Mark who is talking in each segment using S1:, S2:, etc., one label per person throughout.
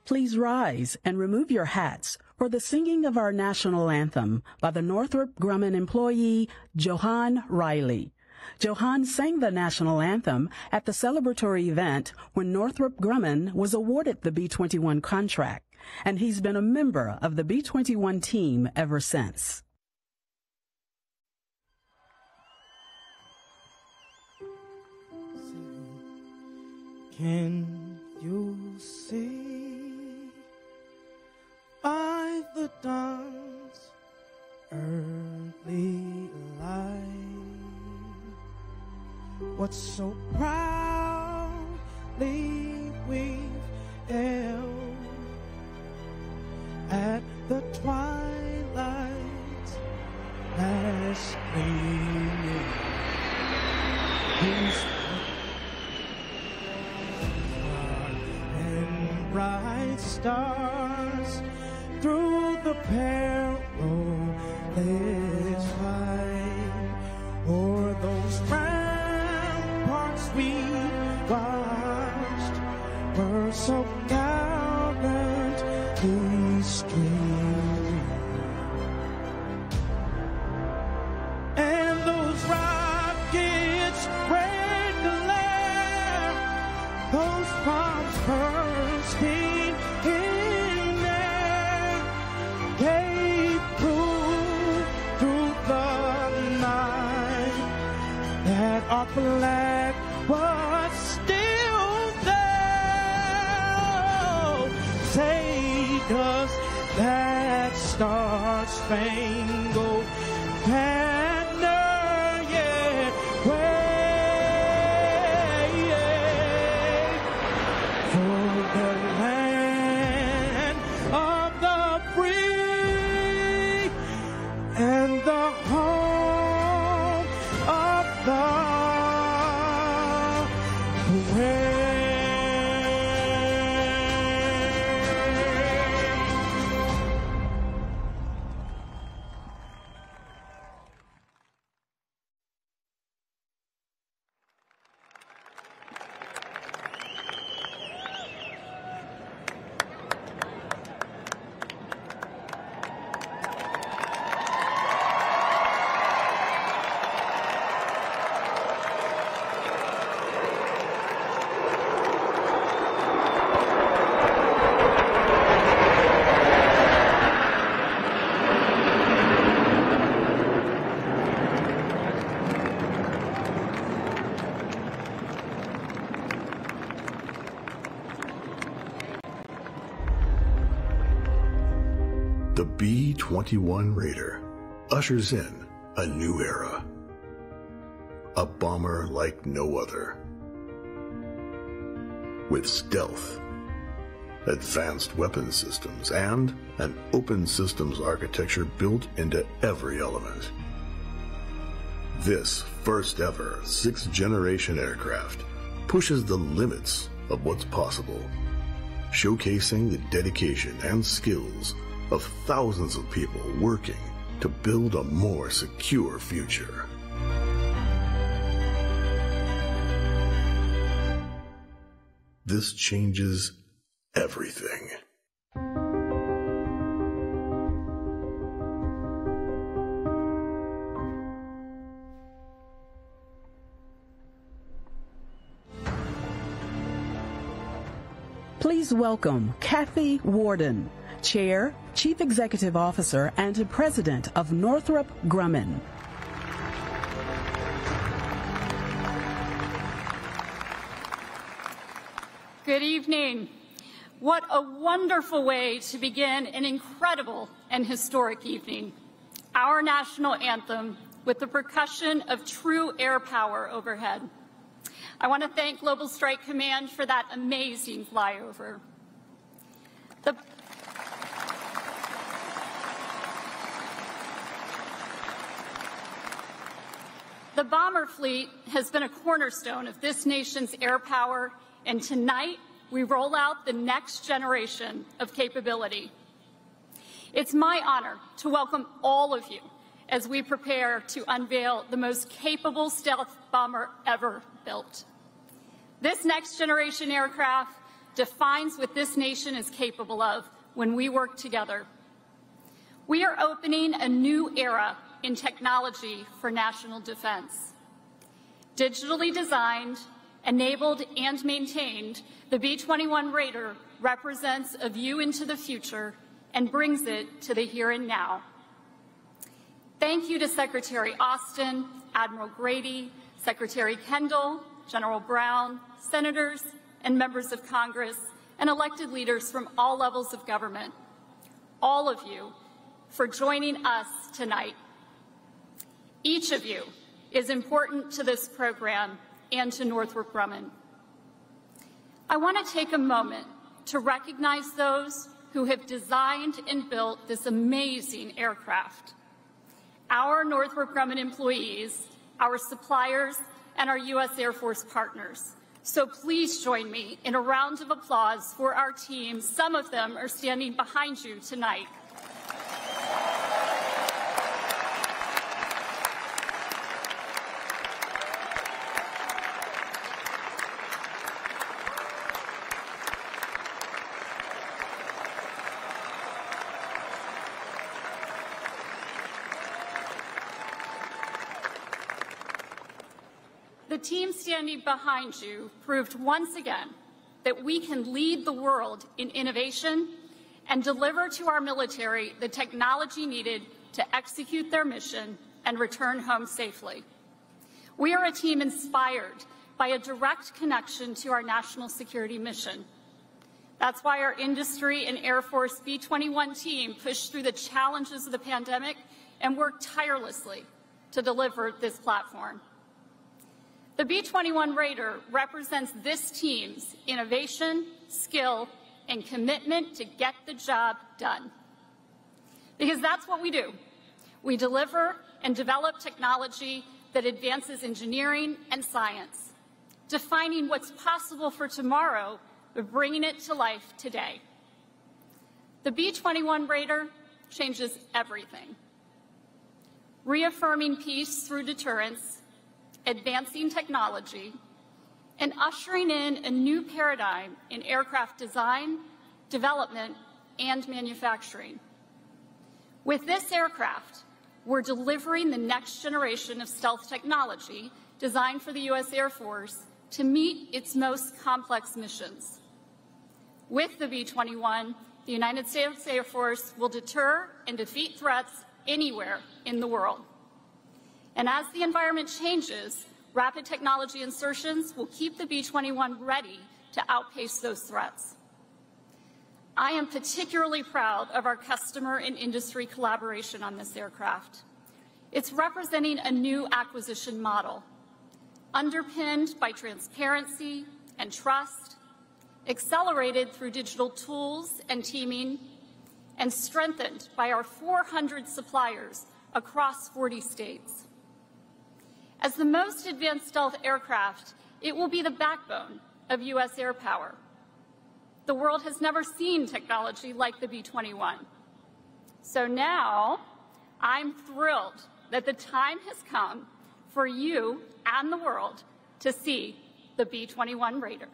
S1: Please rise and remove your hats for the singing of our national anthem by the Northrop Grumman employee, Johan Riley. Johan sang the national anthem at the celebratory event when Northrop Grumman was awarded the B21 contract, and he's been a member of the B21 team ever since.
S2: Can you see by the dawn's early light what so proudly we've held at the twilight's last gleaming? And bright stars through the perilous fight, o'er those ramparts we watched were so gallantly streamed, and those rockets red glare, those bombs bursting in air, gave proof through the night that our flag was still there. Take us that star-spangled banner, yeah, wave for the land of the free and the home of the brave.
S3: The B21 Raider ushers in a new era. A bomber like no other. With stealth, advanced weapon systems, and an open systems architecture built into every element. This first ever 6th generation aircraft pushes the limits of what's possible, showcasing the dedication and skills of thousands of people working to build a more secure future. This changes everything.
S1: Please welcome Kathy Warden, Chair, Chief Executive Officer, and President of Northrop Grumman.
S4: Good evening. What a wonderful way to begin an incredible and historic evening. Our national anthem with the percussion of true air power overhead. I want to thank Global Strike Command for that amazing flyover. The bomber fleet has been a cornerstone of this nation's air power, and tonight we roll out the next generation of capability. It's my honor to welcome all of you as we prepare to unveil the most capable stealth bomber ever built. This next generation aircraft defines what this nation is capable of when we work together. We are opening a new era in technology for national defense. Digitally designed, enabled, and maintained, the B-21 Raider represents a view into the future and brings it to the here and now. Thank you to Secretary Austin, Admiral Grady, Secretary Kendall, General Brown, senators and members of Congress, and elected leaders from all levels of government, all of you, for joining us tonight. Each of you is important to this program and to Northrop Grumman. I want to take a moment to recognize those who have designed and built this amazing aircraft. Our Northrop Grumman employees, our suppliers, and our U.S. Air Force partners. So please join me in a round of applause for our team. Some of them are standing behind you tonight. The team standing behind you proved once again that we can lead the world in innovation and deliver to our military the technology needed to execute their mission and return home safely. We are a team inspired by a direct connection to our national security mission. That's why our industry and Air Force B-21 team pushed through the challenges of the pandemic and worked tirelessly to deliver this platform. The B-21 Raider represents this team's innovation, skill, and commitment to get the job done. Because that's what we do. We deliver and develop technology that advances engineering and science, defining what's possible for tomorrow, but bringing it to life today. The B-21 Raider changes everything. Reaffirming peace through deterrence, advancing technology, and ushering in a new paradigm in aircraft design, development, and manufacturing. With this aircraft, we're delivering the next generation of stealth technology designed for the U.S. Air Force to meet its most complex missions. With the B-21, the United States Air Force will deter and defeat threats anywhere in the world. And as the environment changes, rapid technology insertions will keep the B-21 ready to outpace those threats. I am particularly proud of our customer and industry collaboration on this aircraft. It's representing a new acquisition model, underpinned by transparency and trust, accelerated through digital tools and teaming, and strengthened by our 400 suppliers across 40 states. As the most advanced stealth aircraft, it will be the backbone of U.S. air power. The world has never seen technology like the B-21. So now, I'm thrilled that the time has come for you and the world to see the B-21 Raider.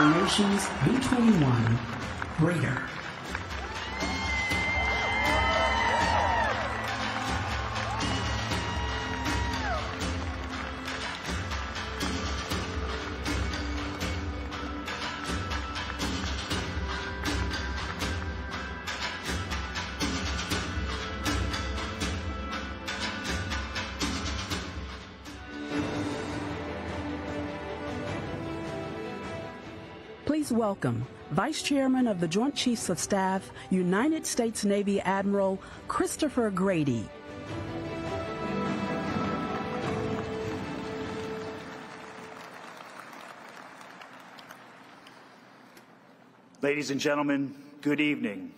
S1: our nation's B21 Raider. Please welcome Vice Chairman of the Joint Chiefs of Staff, United States Navy Admiral Christopher Grady.
S5: Ladies and gentlemen, good evening.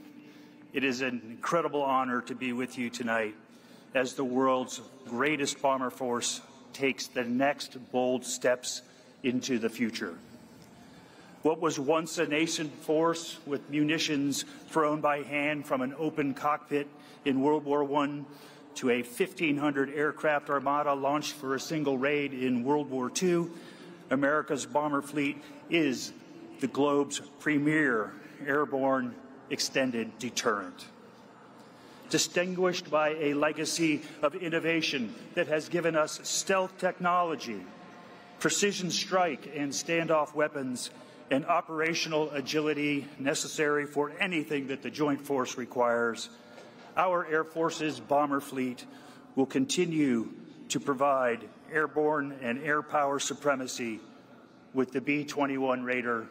S5: It is an incredible honor to be with you tonight as the world's greatest bomber force takes the next bold steps into the future. What was once a nascent force with munitions thrown by hand from an open cockpit in World War I to a 1,500 aircraft armada launched for a single raid in World War II, America's bomber fleet is the globe's premier airborne extended deterrent. Distinguished by a legacy of innovation that has given us stealth technology, precision strike and standoff weapons, and operational agility necessary for anything that the Joint Force requires, our Air Force's bomber fleet will continue to provide airborne and air power supremacy with the B-21 Raider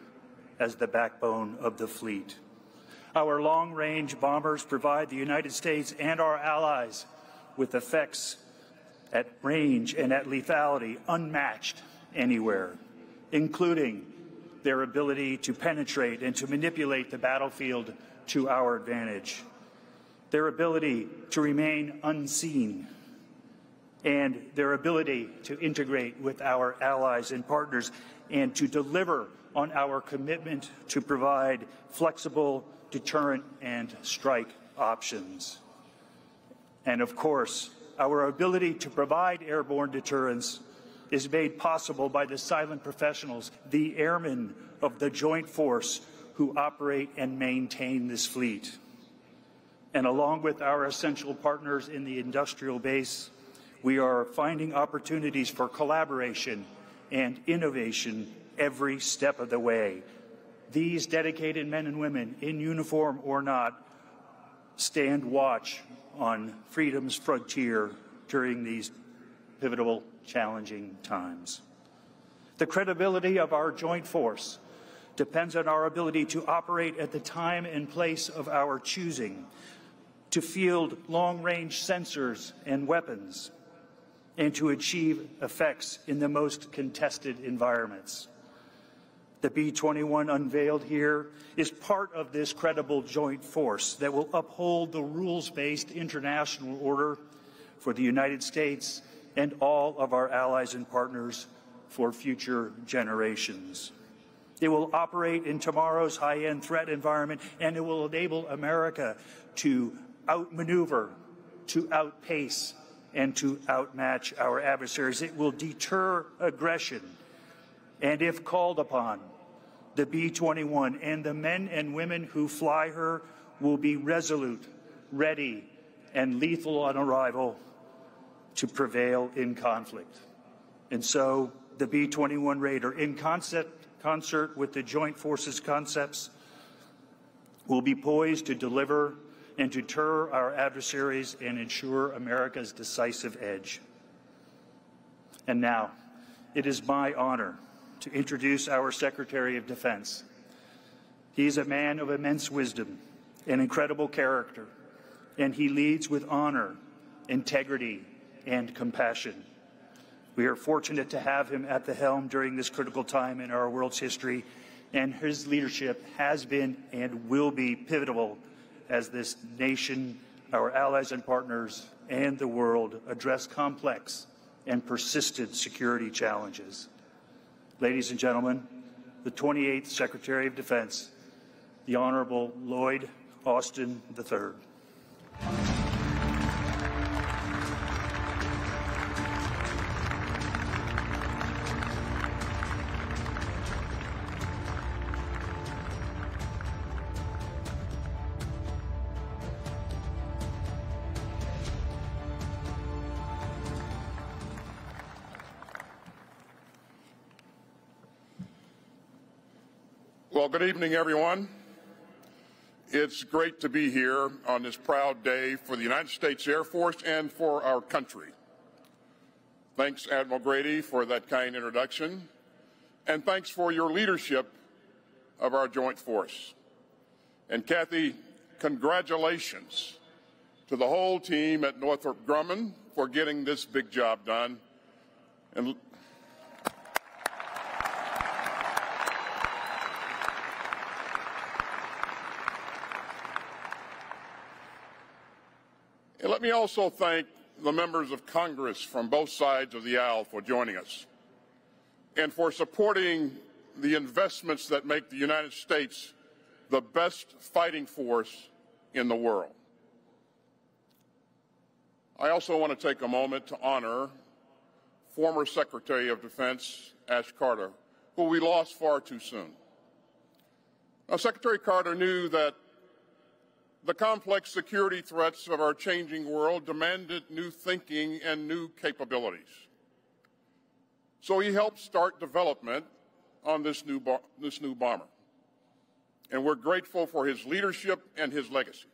S5: as the backbone of the fleet. Our long-range bombers provide the United States and our allies with effects at range and at lethality unmatched anywhere, including their ability to penetrate and to manipulate the battlefield to our advantage, their ability to remain unseen, and their ability to integrate with our allies and partners and to deliver on our commitment to provide flexible deterrent and strike options. And of course, our ability to provide airborne deterrence is made possible by the silent professionals, the airmen of the Joint Force who operate and maintain this fleet. And along with our essential partners in the industrial base, we are finding opportunities for collaboration and innovation every step of the way. These dedicated men and women, in uniform or not, stand watch on freedom's frontier during these pivotal, challenging times. The credibility of our joint force depends on our ability to operate at the time and place of our choosing, to field long-range sensors and weapons, and to achieve effects in the most contested environments. The B-21 unveiled here is part of this credible joint force that will uphold the rules-based international order for the United States and all of our allies and partners for future generations. It will operate in tomorrow's high-end threat environment, and it will enable America to outmaneuver, to outpace, and to outmatch our adversaries. It will deter aggression, and if called upon, the B-21 and the men and women who fly her will be resolute, ready, and lethal on arrival to prevail in conflict. And so the B-21 Raider, in concert with the Joint Forces concepts, will be poised to deliver and deter our adversaries and ensure America's decisive edge. And now, it is my honor to introduce our Secretary of Defense. He is a man of immense wisdom and incredible character, and he leads with honor, integrity, and compassion. We are fortunate to have him at the helm during this critical time in our world's history, and his leadership has been and will be pivotal as this nation, our allies and partners, and the world address complex and persistent security challenges. Ladies and gentlemen, the 28th Secretary of Defense, the Honorable Lloyd Austin III.
S6: Well, good evening, everyone. It's great to be here on this proud day for the United States Air Force and for our country. Thanks, Admiral Grady, for that kind introduction, and thanks for your leadership of our joint force. And Kathy, congratulations to the whole team at Northrop Grumman for getting this big job done. And let me also thank the members of Congress from both sides of the aisle for joining us and for supporting the investments that make the United States the best fighting force in the world. I also want to take a moment to honor former Secretary of Defense Ash Carter, who we lost far too soon. Now, Secretary Carter knew that the complex security threats of our changing world demanded new thinking and new capabilities. So he helped start development on this new bomber. And we're grateful for his leadership and his legacy.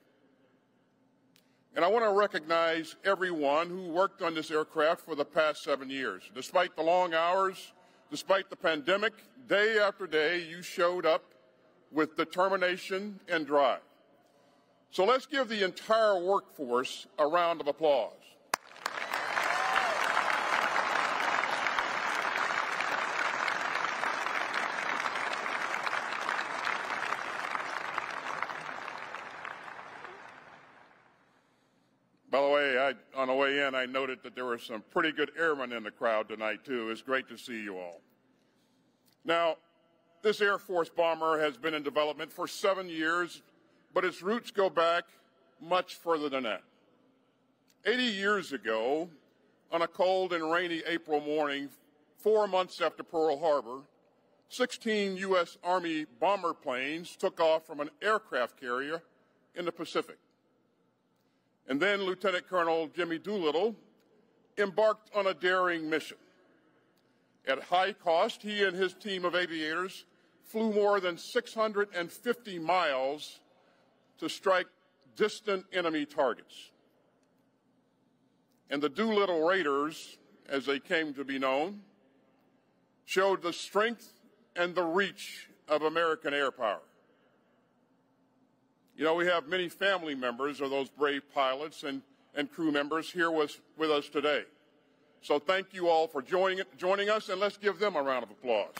S6: And I want to recognize everyone who worked on this aircraft for the past 7 years. Despite the long hours, despite the pandemic, day after day, you showed up with determination and drive. So let's give the entire workforce a round of applause. By the way, on the way in, I noted that there were some pretty good airmen in the crowd tonight, too. It's great to see you all. Now, this Air Force bomber has been in development for 7 years, but its roots go back much further than that. 80 years ago, on a cold and rainy April morning, 4 months after Pearl Harbor, 16 U.S. Army bomber planes took off from an aircraft carrier in the Pacific. And then Lieutenant Colonel Jimmy Doolittle embarked on a daring mission. At high cost, he and his team of aviators flew more than 650 miles to strike distant enemy targets. And the Doolittle Raiders, as they came to be known, showed the strength and the reach of American air power. You know, we have many family members of those brave pilots and crew members here with us today. So thank you all for joining us, and let's give them a round of applause.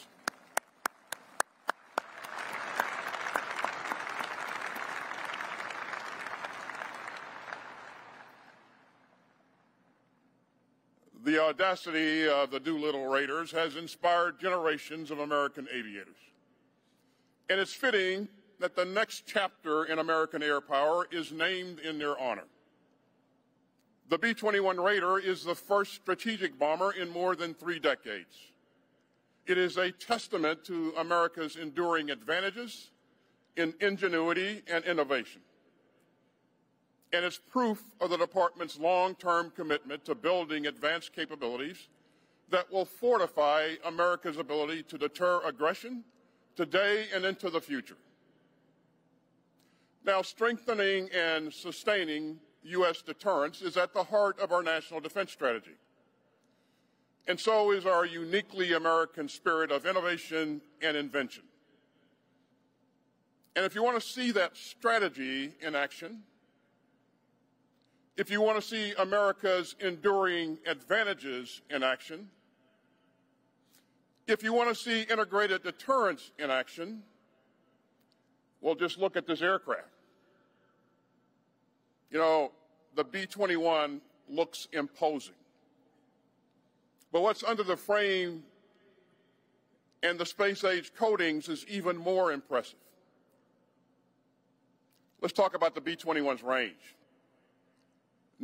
S6: The audacity of the Doolittle Raiders has inspired generations of American aviators. And it's fitting that the next chapter in American air power is named in their honor. The B-21 Raider is the first strategic bomber in more than 3 decades. It is a testament to America's enduring advantages in ingenuity and innovation. And it's proof of the department's long-term commitment to building advanced capabilities that will fortify America's ability to deter aggression today and into the future. Now, strengthening and sustaining U.S. deterrence is at the heart of our national defense strategy. And so is our uniquely American spirit of innovation and invention. And if you want to see that strategy in action, if you want to see America's enduring advantages in action, if you want to see integrated deterrence in action, well, just look at this aircraft. You know, the B-21 looks imposing. But what's under the frame and the space-age coatings is even more impressive. Let's talk about the B-21's range.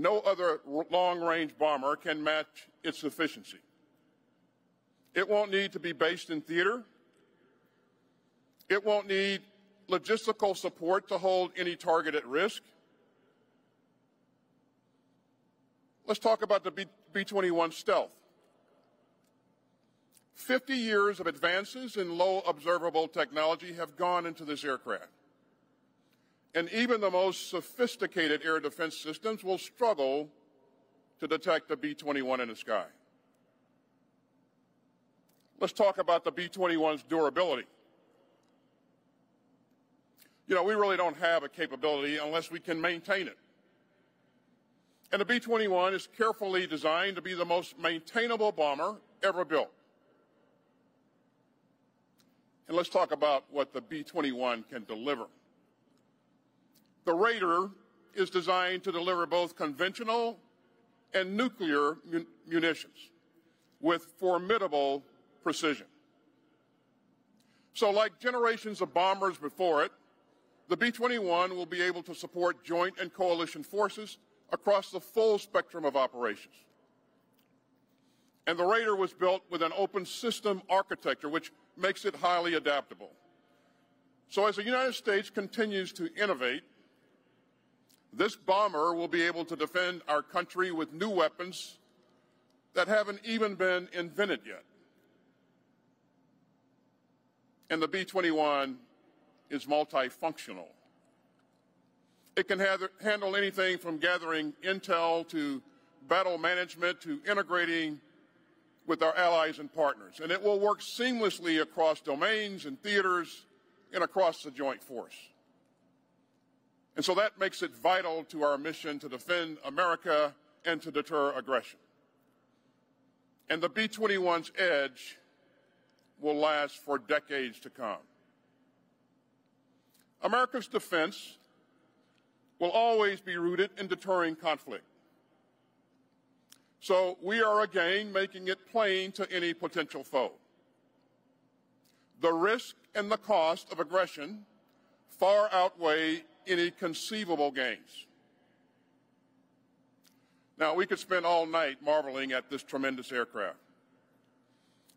S6: No other long-range bomber can match its efficiency. It won't need to be based in theater. It won't need logistical support to hold any target at risk. Let's talk about the B-21 stealth. 50 years of advances in low observable technology have gone into this aircraft. And even the most sophisticated air defense systems will struggle to detect the B-21 in the sky. Let's talk about the B-21's durability. You know, we really don't have a capability unless we can maintain it. And the B-21 is carefully designed to be the most maintainable bomber ever built. And let's talk about what the B-21 can deliver. The Raider is designed to deliver both conventional and nuclear munitions with formidable precision. So like generations of bombers before it, the B-21 will be able to support joint and coalition forces across the full spectrum of operations. And the Raider was built with an open system architecture, which makes it highly adaptable. So as the United States continues to innovate, this bomber will be able to defend our country with new weapons that haven't even been invented yet. And the B-21 is multifunctional. It can handle anything from gathering intel to battle management to integrating with our allies and partners. And it will work seamlessly across domains and theaters and across the joint force. And so that makes it vital to our mission to defend America and to deter aggression. And the B-21's edge will last for decades to come. America's defense will always be rooted in deterring conflict. So we are again making it plain to any potential foe. The risk and the cost of aggression far outweigh any conceivable gains. Now, we could spend all night marveling at this tremendous aircraft.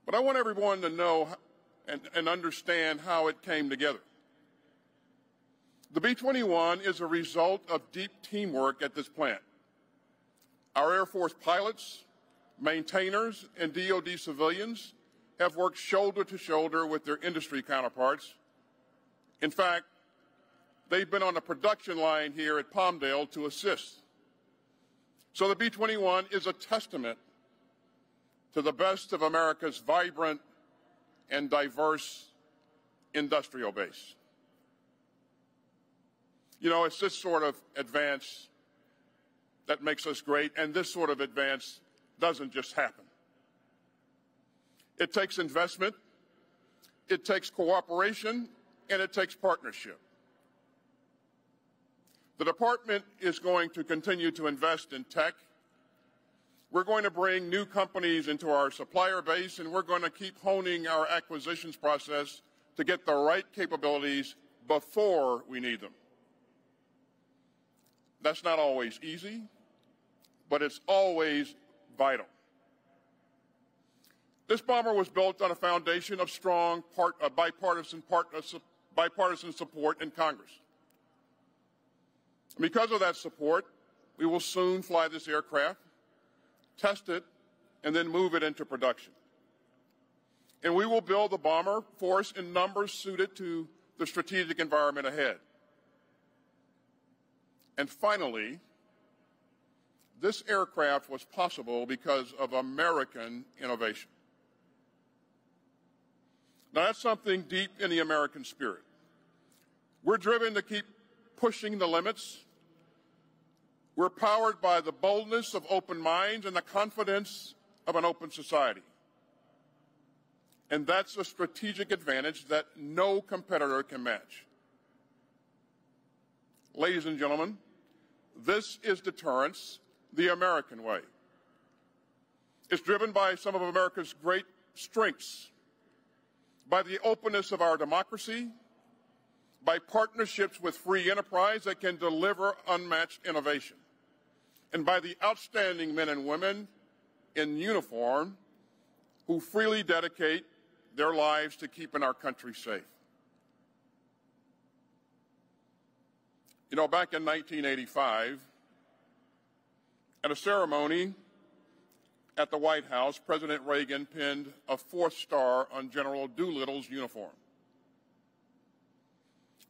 S6: But I want everyone to know and understand how it came together. The B-21 is a result of deep teamwork at this plant. Our Air Force pilots, maintainers, and DoD civilians have worked shoulder to shoulder with their industry counterparts. In fact, they've been on the production line here at Palmdale to assist. So the B-21 is a testament to the best of America's vibrant and diverse industrial base. You know, it's this sort of advance that makes us great, and this sort of advance doesn't just happen. It takes investment, it takes cooperation, and it takes partnership. The department is going to continue to invest in tech. We're going to bring new companies into our supplier base, and we're going to keep honing our acquisitions process to get the right capabilities before we need them. That's not always easy, but it's always vital. This bomber was built on a foundation of strong bipartisan support in Congress. And because of that support, we will soon fly this aircraft, test it, and then move it into production. And we will build the bomber force in numbers suited to the strategic environment ahead. And finally, this aircraft was possible because of American innovation. Now, that's something deep in the American spirit. We're driven to keep pushing the limits. We're powered by the boldness of open minds and the confidence of an open society. And that's a strategic advantage that no competitor can match. Ladies and gentlemen, this is deterrence the American way. It's driven by some of America's great strengths, by the openness of our democracy, by partnerships with free enterprise that can deliver unmatched innovation, and by the outstanding men and women in uniform who freely dedicate their lives to keeping our country safe. You know, back in 1985, at a ceremony at the White House, President Reagan pinned a 4th star on General Doolittle's uniform.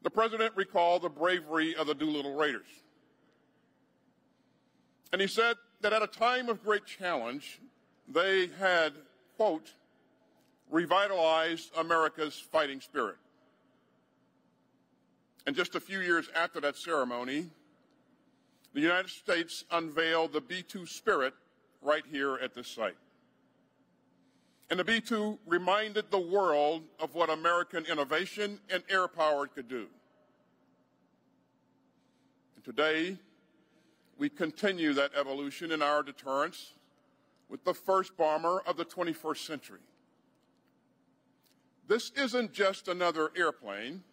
S6: The president recalled the bravery of the Doolittle Raiders. And he said that at a time of great challenge, they had, quote, revitalized America's fighting spirit. And just a few years after that ceremony, the United States unveiled the B-2 Spirit right here at this site. And the B-2 reminded the world of what American innovation and air power could do. And today, we continue that evolution in our deterrence with the first bomber of the 21st century. This isn't just another airplane.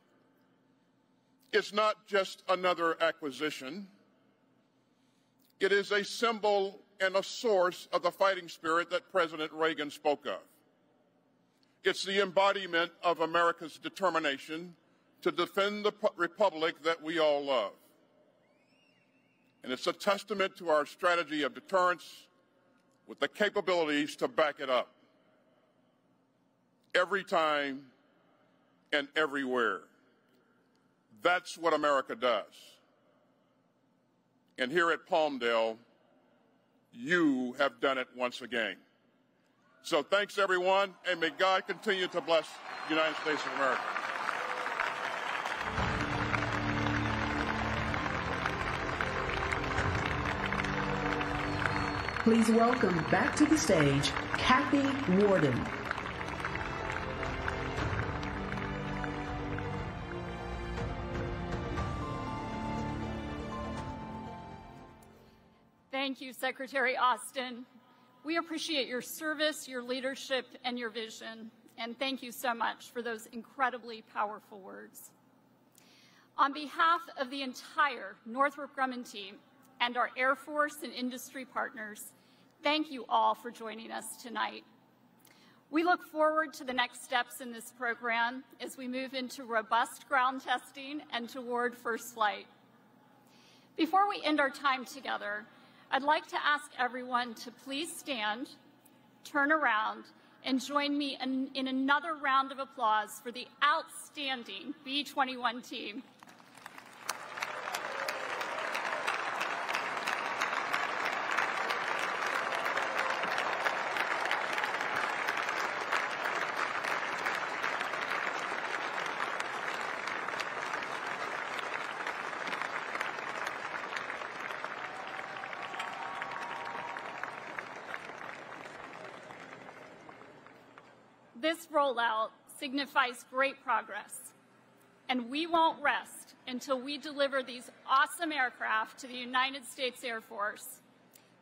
S6: It's not just another acquisition. It is a symbol and a source of the fighting spirit that President Reagan spoke of. It's the embodiment of America's determination to defend the republic that we all love. And it's a testament to our strategy of deterrence with the capabilities to back it up. Every time and everywhere. That's what America does. And here at Palmdale, you have done it once again. So thanks, everyone, and may God continue to bless the United States of America.
S1: Please welcome back to the stage, Kathy Warden.
S4: Thank you, Secretary Austin. We appreciate your service, your leadership, and your vision. And thank you so much for those incredibly powerful words. On behalf of the entire Northrop Grumman team and our Air Force and industry partners, thank you all for joining us tonight. We look forward to the next steps in this program as we move into robust ground testing and toward first flight. Before we end our time together, I'd like to ask everyone to please stand, turn around, and join me in another round of applause for the outstanding B21 team. This rollout signifies great progress, and we won't rest until we deliver these awesome aircraft to the United States Air Force.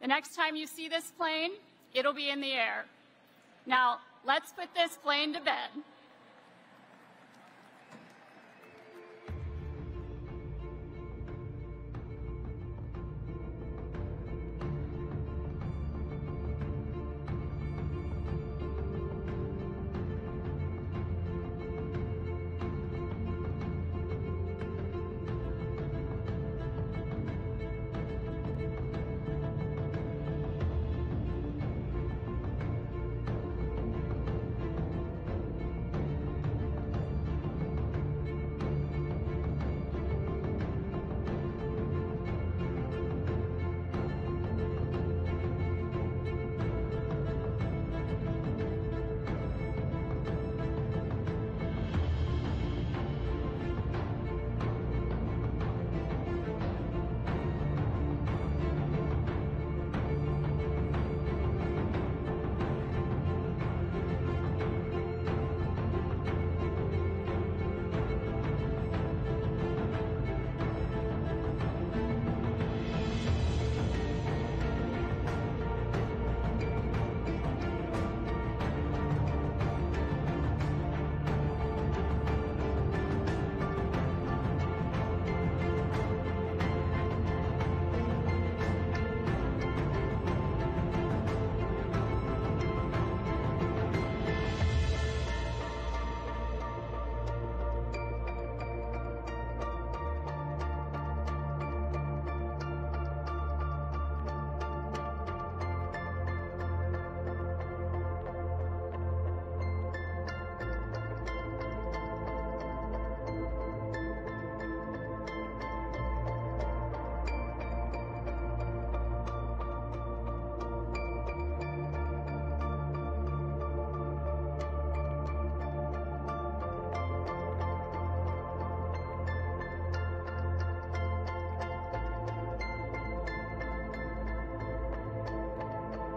S4: The next time you see this plane, it'll be in the air. Now, let's put this plane to bed.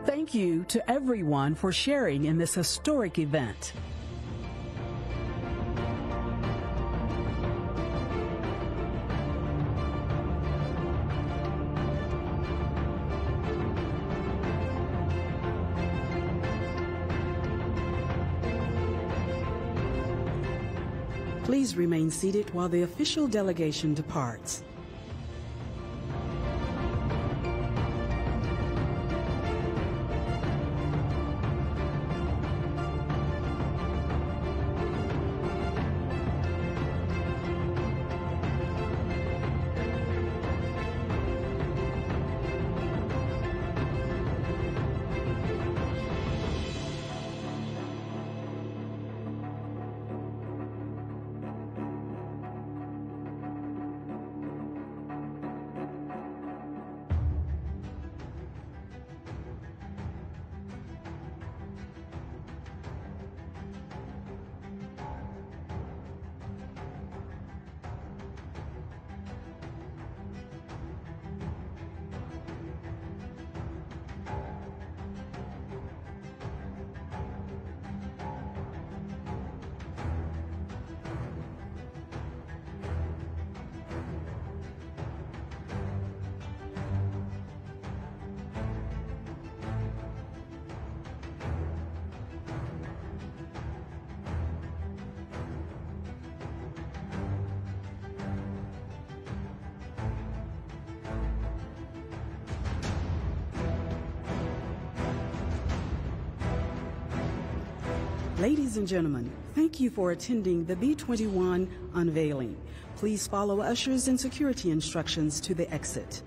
S1: Thank you to everyone for sharing in this historic event. Please remain seated while the official delegation departs. Ladies and gentlemen, thank you for attending the B21 Unveiling. Please follow ushers and security instructions to the exit.